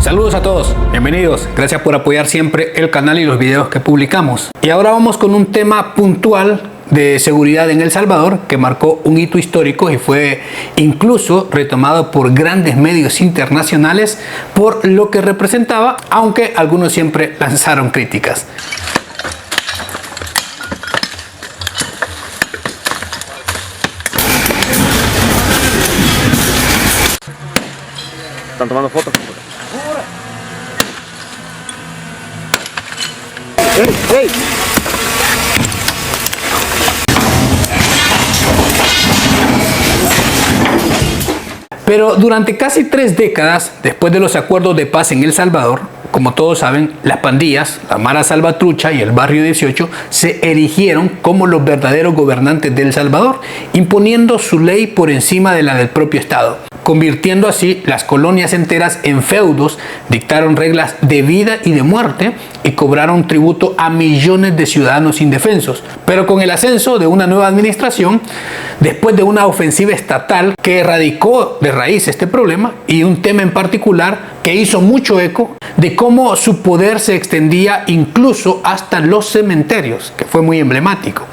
Saludos a todos, bienvenidos, gracias por apoyar siempre el canal y los videos que publicamos. Y ahora vamos con un tema puntual de seguridad en El Salvador que marcó un hito histórico y fue incluso retomado por grandes medios internacionales por lo que representaba, aunque algunos siempre lanzaron críticas. ¿Están tomando fotos? ¡Ey! ¡Ey! Pero durante casi 3 décadas, después de los acuerdos de paz en El Salvador, como todos saben, las pandillas, la Mara Salvatrucha y el Barrio 18 se erigieron como los verdaderos gobernantes de El Salvador, imponiendo su ley por encima de la del propio Estado, convirtiendo así las colonias enteras en feudos, dictaron reglas de vida y de muerte y cobraron tributo a millones de ciudadanos indefensos. Pero con el ascenso de una nueva administración, después de una ofensiva estatal que erradicó de raíz este problema y un tema en particular que hizo mucho eco de cómo su poder se extendía incluso hasta los cementerios, que fue muy emblemático.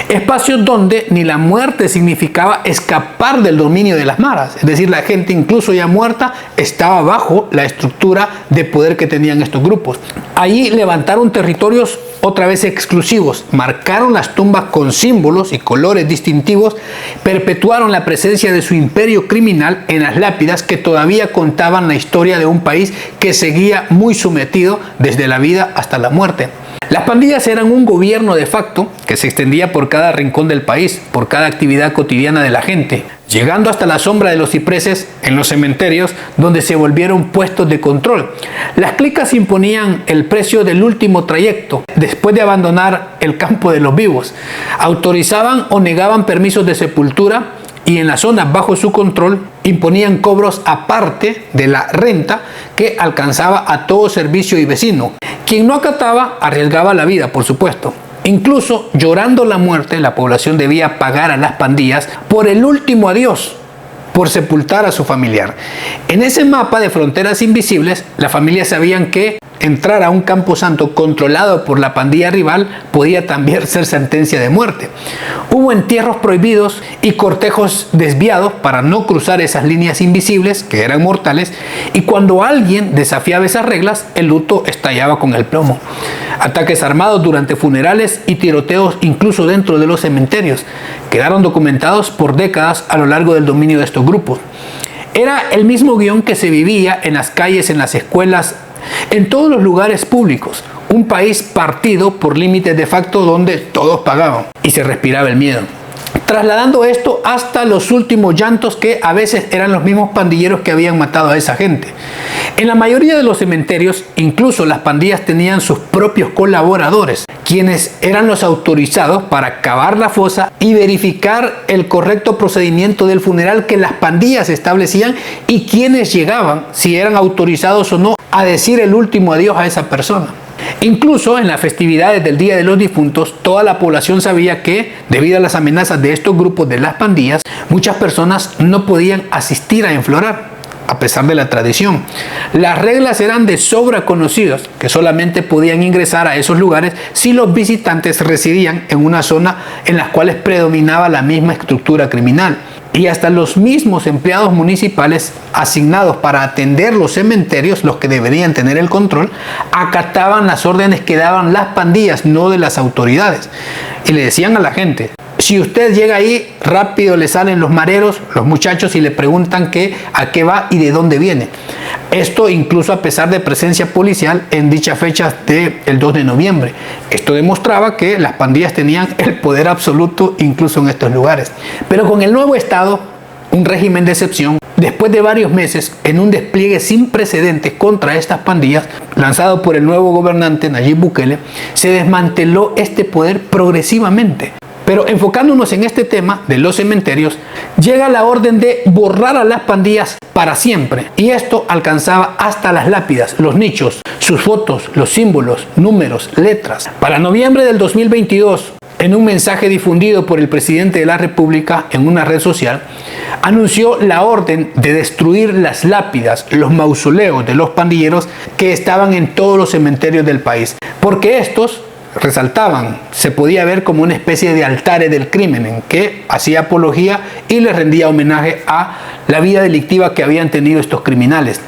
Espacios donde ni la muerte significaba escapar del dominio de las maras, es decir, la gente incluso ya muerta estaba bajo la estructura de poder que tenían estos grupos. Allí levantaron territorios otra vez exclusivos, marcaron las tumbas con símbolos y colores distintivos, perpetuaron la presencia de su imperio criminal en las lápidas que todavía contaban la historia de un país que seguía muy sometido desde la vida hasta la muerte. Las pandillas eran un gobierno de facto que se extendía por cada rincón del país, por cada actividad cotidiana de la gente, llegando hasta la sombra de los cipreses en los cementerios donde se volvieron puestos de control. Las clicas imponían el precio del último trayecto después de abandonar el campo de los vivos. Autorizaban o negaban permisos de sepultura y en las zonas bajo su control imponían cobros aparte de la renta que alcanzaba a todo servicio y vecino. Quien no acataba arriesgaba la vida, por supuesto. Incluso llorando la muerte, la población debía pagar a las pandillas por el último adiós, por sepultar a su familiar. En ese mapa de fronteras invisibles, las familias sabían que entrar a un camposanto controlado por la pandilla rival podía también ser sentencia de muerte. Hubo entierros prohibidos y cortejos desviados para no cruzar esas líneas invisibles que eran mortales, y cuando alguien desafiaba esas reglas, el luto estallaba con el plomo. Ataques armados durante funerales y tiroteos incluso dentro de los cementerios quedaron documentados por décadas a lo largo del dominio de estos grupos. Era el mismo guión que se vivía en las calles, en las escuelas, en todos los lugares públicos. Un país partido por límites de facto donde todos pagaban y se respiraba el miedo. Trasladando esto hasta los últimos llantos que a veces eran los mismos pandilleros que habían matado a esa gente. En la mayoría de los cementerios, incluso las pandillas tenían sus propios colaboradores, quienes eran los autorizados para cavar la fosa y verificar el correcto procedimiento del funeral que las pandillas establecían, y quienes llegaban, si eran autorizados o no, a decir el último adiós a esa persona. Incluso en las festividades del Día de los Difuntos, toda la población sabía que, debido a las amenazas de estos grupos de las pandillas, muchas personas no podían asistir a enflorar, a pesar de la tradición. Las reglas eran de sobra conocidas, que solamente podían ingresar a esos lugares si los visitantes residían en una zona en las cuales predominaba la misma estructura criminal. Y hasta los mismos empleados municipales asignados para atender los cementerios, los que deberían tener el control, acataban las órdenes que daban las pandillas, no de las autoridades. Y le decían a la gente: si usted llega ahí, rápido le salen los mareros, los muchachos, y le preguntan a qué va y de dónde viene. Esto incluso a pesar de presencia policial en dichas fechas del 2 de noviembre. Esto demostraba que las pandillas tenían el poder absoluto incluso en estos lugares. Pero con el nuevo Estado, un régimen de excepción, después de varios meses en un despliegue sin precedentes contra estas pandillas, lanzado por el nuevo gobernante Nayib Bukele, se desmanteló este poder progresivamente. Pero enfocándonos en este tema de los cementerios, llega la orden de borrar a las pandillas para siempre. Y esto alcanzaba hasta las lápidas, los nichos, sus fotos, los símbolos, números, letras. Para noviembre del 2022, en un mensaje difundido por el presidente de la República en una red social, anunció la orden de destruir las lápidas, los mausoleos de los pandilleros que estaban en todos los cementerios del país, porque estos, resaltaban, se podía ver como una especie de altares del crimen en que hacía apología y le rendía homenaje a la vida delictiva que habían tenido estos criminales.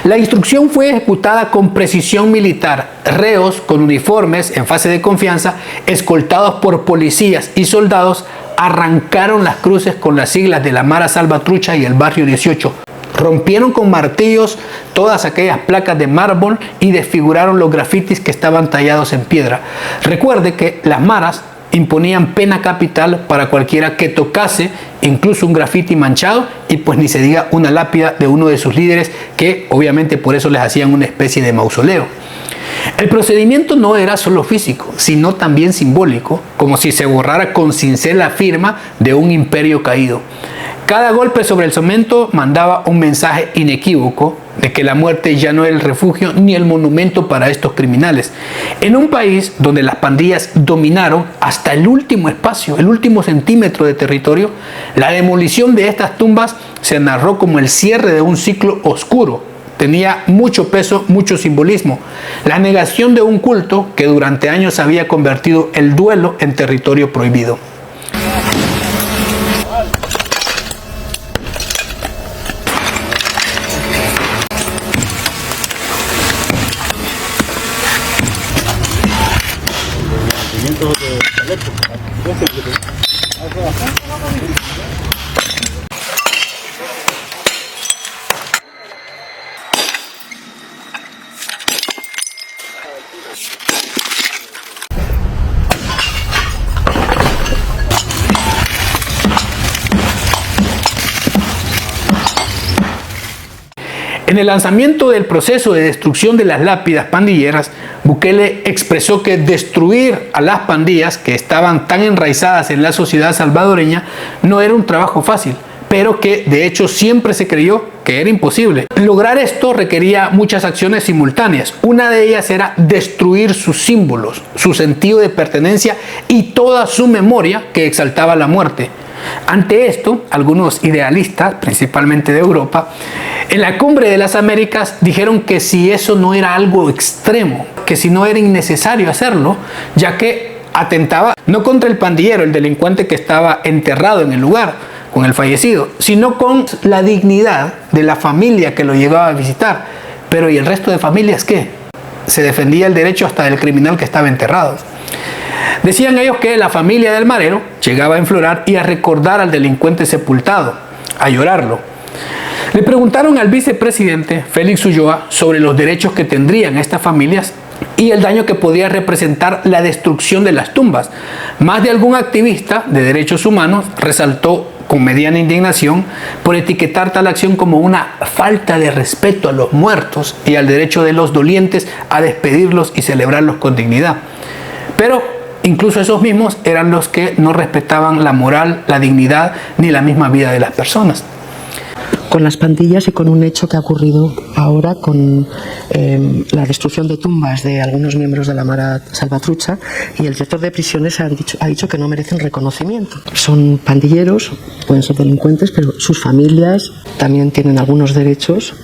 La instrucción fue ejecutada con precisión militar. Reos con uniformes en fase de confianza, escoltados por policías y soldados, arrancaron las cruces con las siglas de la Mara Salvatrucha y el Barrio 18. Rompieron con martillos todas aquellas placas de mármol y desfiguraron los grafitis que estaban tallados en piedra. Recuerde que las maras imponían pena capital para cualquiera que tocase incluso un grafiti manchado y pues ni se diga una lápida de uno de sus líderes, que obviamente por eso les hacían una especie de mausoleo. El procedimiento no era solo físico, sino también simbólico, como si se borrara con cincel la firma de un imperio caído. Cada golpe sobre el cemento mandaba un mensaje inequívoco de que la muerte ya no era el refugio ni el monumento para estos criminales. En un país donde las pandillas dominaron hasta el último espacio, el último centímetro de territorio, la demolición de estas tumbas se narró como el cierre de un ciclo oscuro. Tenía mucho peso, mucho simbolismo. La negación de un culto que durante años había convertido el duelo en territorio prohibido. En el lanzamiento del proceso de destrucción de las lápidas pandilleras, Bukele expresó que destruir a las pandillas que estaban tan enraizadas en la sociedad salvadoreña no era un trabajo fácil, pero que de hecho siempre se creyó que era imposible. Lograr esto requería muchas acciones simultáneas. Una de ellas era destruir sus símbolos, su sentido de pertenencia y toda su memoria que exaltaba la muerte. Ante esto, algunos idealistas, principalmente de Europa, en la Cumbre de las Américas dijeron que si eso no era algo extremo, que si no era innecesario hacerlo, ya que atentaba no contra el pandillero, el delincuente que estaba enterrado en el lugar con el fallecido, sino con la dignidad de la familia que lo llegaba a visitar. Pero ¿y el resto de familias qué? Se defendía el derecho hasta del criminal que estaba enterrado. Decían ellos que la familia del marero llegaba a enflorar y a recordar al delincuente sepultado, a llorarlo. Le preguntaron al vicepresidente Félix Ulloa sobre los derechos que tendrían estas familias y el daño que podía representar la destrucción de las tumbas. Más de algún activista de derechos humanos resaltó con mediana indignación por etiquetar tal acción como una falta de respeto a los muertos y al derecho de los dolientes a despedirlos y celebrarlos con dignidad. Pero incluso esos mismos eran los que no respetaban la moral, la dignidad ni la misma vida de las personas. Con las pandillas y con un hecho que ha ocurrido ahora con la destrucción de tumbas de algunos miembros de la Mara Salvatrucha, y el director de prisiones ha dicho que no merecen reconocimiento. Son pandilleros, pueden ser delincuentes, pero sus familias también tienen algunos derechos.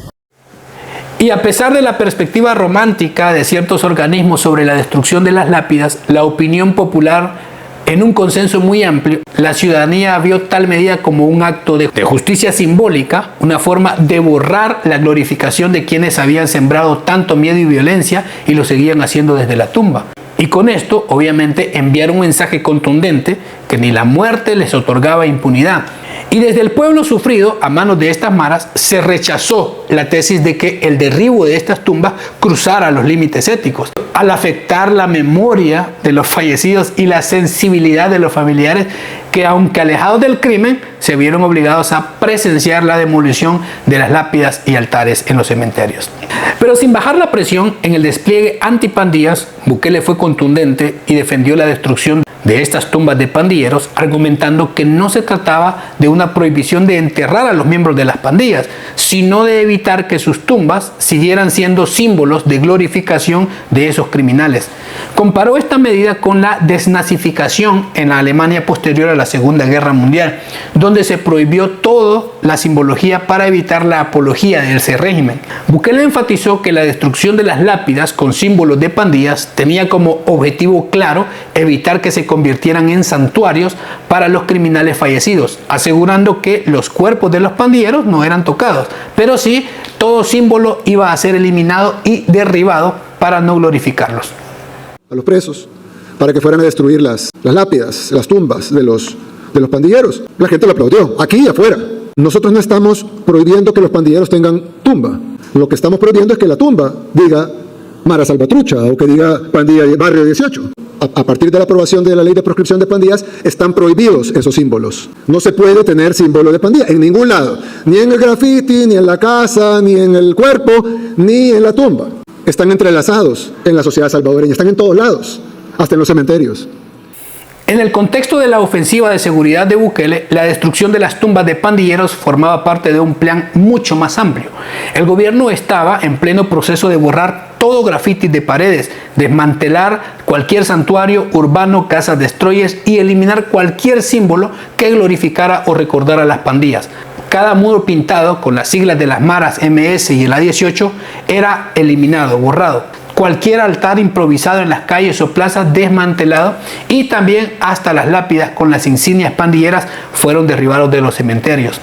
Y a pesar de la perspectiva romántica de ciertos organismos sobre la destrucción de las lápidas, la opinión popular, en un consenso muy amplio, la ciudadanía vio tal medida como un acto de justicia simbólica, una forma de borrar la glorificación de quienes habían sembrado tanto miedo y violencia y lo seguían haciendo desde la tumba. Y con esto, obviamente, enviar un mensaje contundente que ni la muerte les otorgaba impunidad. Y desde el pueblo sufrido a manos de estas maras se rechazó la tesis de que el derribo de estas tumbas cruzara los límites éticos. Al afectar la memoria de los fallecidos y la sensibilidad de los familiares, que aunque alejados del crimen, se vieron obligados a presenciar la demolición de las lápidas y altares en los cementerios. Pero sin bajar la presión en el despliegue antipandillas, Bukele fue contundente y defendió la destrucción de estas tumbas de pandilleros, argumentando que no se trataba de una prohibición de enterrar a los miembros de las pandillas, sino de evitar que sus tumbas siguieran siendo símbolos de glorificación de esos criminales. Comparó esta medida con la desnazificación en la Alemania posterior a la Segunda Guerra Mundial, donde se prohibió toda la simbología para evitar la apología de ese régimen. Bukele enfatizó que la destrucción de las lápidas con símbolos de pandillas tenía como objetivo claro evitar que se convirtieran en santuarios para los criminales fallecidos, asegurando que los cuerpos de los pandilleros no eran tocados, pero sí todo símbolo iba a ser eliminado y derribado para no glorificarlos. A los presos, para que fueran a destruir las lápidas, las tumbas de los pandilleros. La gente lo aplaudió, aquí y afuera. Nosotros no estamos prohibiendo que los pandilleros tengan tumba. Lo que estamos prohibiendo es que la tumba diga Mara Salvatrucha o que diga Pandilla Barrio 18. A partir de la aprobación de la ley de proscripción de pandillas, están prohibidos esos símbolos. No se puede tener símbolo de pandilla en ningún lado, ni en el graffiti, ni en la casa, ni en el cuerpo, ni en la tumba. Están entrelazados en la sociedad salvadoreña, están en todos lados, hasta en los cementerios. En el contexto de la ofensiva de seguridad de Bukele, la destrucción de las tumbas de pandilleros formaba parte de un plan mucho más amplio. El gobierno estaba en pleno proceso de borrar todo grafiti de paredes, desmantelar cualquier santuario urbano, casas destroyers y eliminar cualquier símbolo que glorificara o recordara las pandillas. Cada muro pintado con las siglas de las maras MS y el A18 era eliminado, borrado. Cualquier altar improvisado en las calles o plazas desmantelado, y también hasta las lápidas con las insignias pandilleras fueron derribados de los cementerios.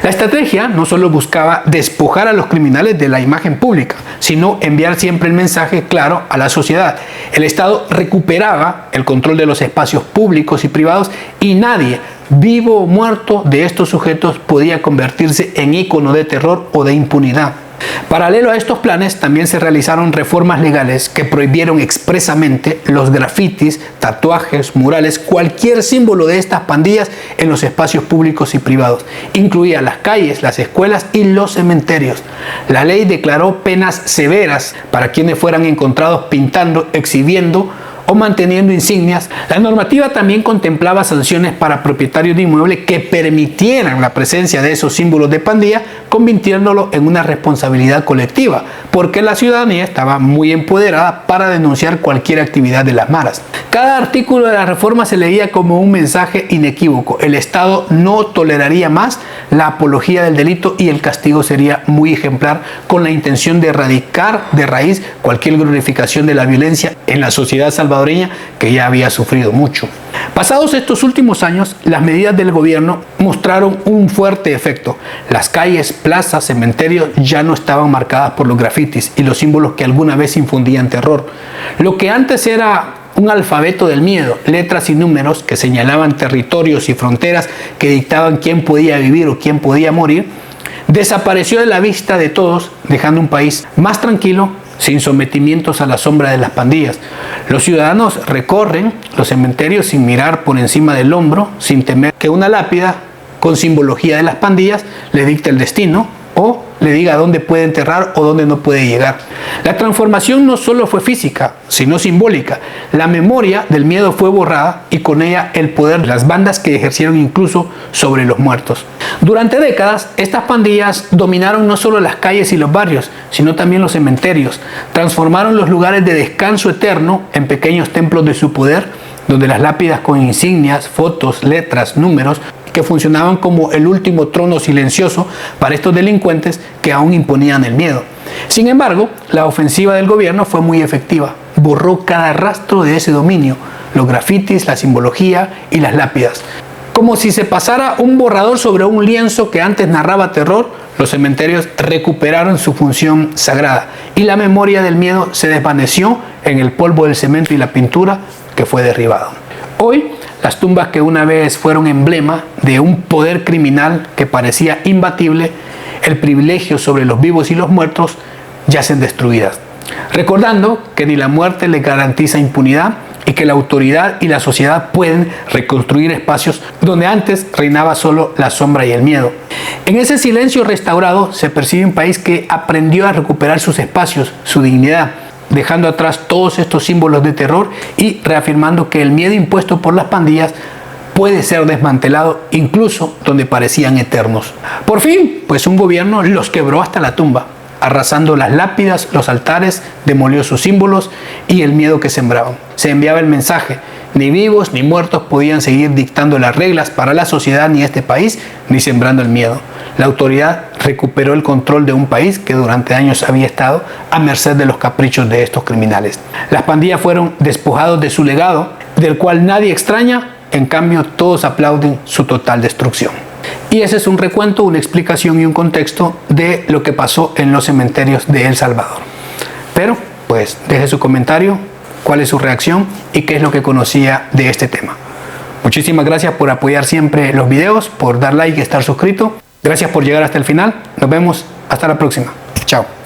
La estrategia no solo buscaba despojar a los criminales de la imagen pública, sino enviar siempre el mensaje claro a la sociedad. El Estado recuperaba el control de los espacios públicos y privados y nadie, vivo o muerto, de estos sujetos podía convertirse en ícono de terror o de impunidad. Paralelo a estos planes, también se realizaron reformas legales que prohibieron expresamente los grafitis, tatuajes, murales, cualquier símbolo de estas pandillas en los espacios públicos y privados. Incluía las calles, las escuelas y los cementerios. La ley declaró penas severas para quienes fueran encontrados pintando, exhibiendo o manteniendo insignias. La normativa también contemplaba sanciones para propietarios de inmuebles que permitieran la presencia de esos símbolos de pandilla, convirtiéndolo en una responsabilidad colectiva, porque la ciudadanía estaba muy empoderada para denunciar cualquier actividad de las maras. Cada artículo de la reforma se leía como un mensaje inequívoco: el Estado no toleraría más la apología del delito y el castigo sería muy ejemplar, con la intención de erradicar de raíz cualquier glorificación de la violencia en la sociedad salvadoreña, que ya había sufrido mucho. Pasados estos últimos años, las medidas del gobierno mostraron un fuerte efecto. Las calles, plazas, cementerios ya no estaban marcadas por los grafitis y los símbolos que alguna vez infundían terror. Lo que antes era un alfabeto del miedo, letras y números que señalaban territorios y fronteras que dictaban quién podía vivir o quién podía morir, desapareció de la vista de todos, dejando un país más tranquilo, sin sometimientos a la sombra de las pandillas. Los ciudadanos recorren los cementerios sin mirar por encima del hombro, sin temer que una lápida con simbología de las pandillas le dicte el destino o le diga dónde puede enterrar o dónde no puede llegar. La transformación no solo fue física, sino simbólica. La memoria del miedo fue borrada y con ella el poder de las bandas que ejercieron incluso sobre los muertos. Durante décadas, estas pandillas dominaron no solo las calles y los barrios, sino también los cementerios. Transformaron los lugares de descanso eterno en pequeños templos de su poder, donde las lápidas con insignias, fotos, letras, números, que funcionaban como el último trono silencioso para estos delincuentes que aún imponían el miedo. Sin embargo, la ofensiva del gobierno fue muy efectiva. Borró cada rastro de ese dominio, los grafitis, la simbología y las lápidas. Como si se pasara un borrador sobre un lienzo que antes narraba terror, los cementerios recuperaron su función sagrada y la memoria del miedo se desvaneció en el polvo del cemento y la pintura que fue derribado. Hoy, las tumbas que una vez fueron emblema de un poder criminal que parecía imbatible, el privilegio sobre los vivos y los muertos, yacen destruidas. Recordando que ni la muerte les garantiza impunidad, y que la autoridad y la sociedad pueden reconstruir espacios donde antes reinaba solo la sombra y el miedo. En ese silencio restaurado se percibe un país que aprendió a recuperar sus espacios, su dignidad, dejando atrás todos estos símbolos de terror y reafirmando que el miedo impuesto por las pandillas puede ser desmantelado incluso donde parecían eternos. Por fin, pues un gobierno los quebró hasta la tumba, arrasando las lápidas, los altares, demolió sus símbolos y el miedo que sembraban. Se enviaba el mensaje: ni vivos ni muertos podían seguir dictando las reglas para la sociedad ni este país, ni sembrando el miedo. La autoridad recuperó el control de un país que durante años había estado a merced de los caprichos de estos criminales. Las pandillas fueron despojados de su legado, del cual nadie extraña, en cambio todos aplauden su total destrucción. Y ese es un recuento, una explicación y un contexto de lo que pasó en los cementerios de El Salvador. Pero, pues, deje su comentario, cuál es su reacción y qué es lo que conocía de este tema. Muchísimas gracias por apoyar siempre los videos, por dar like y estar suscrito. Gracias por llegar hasta el final. Nos vemos hasta la próxima. Chao.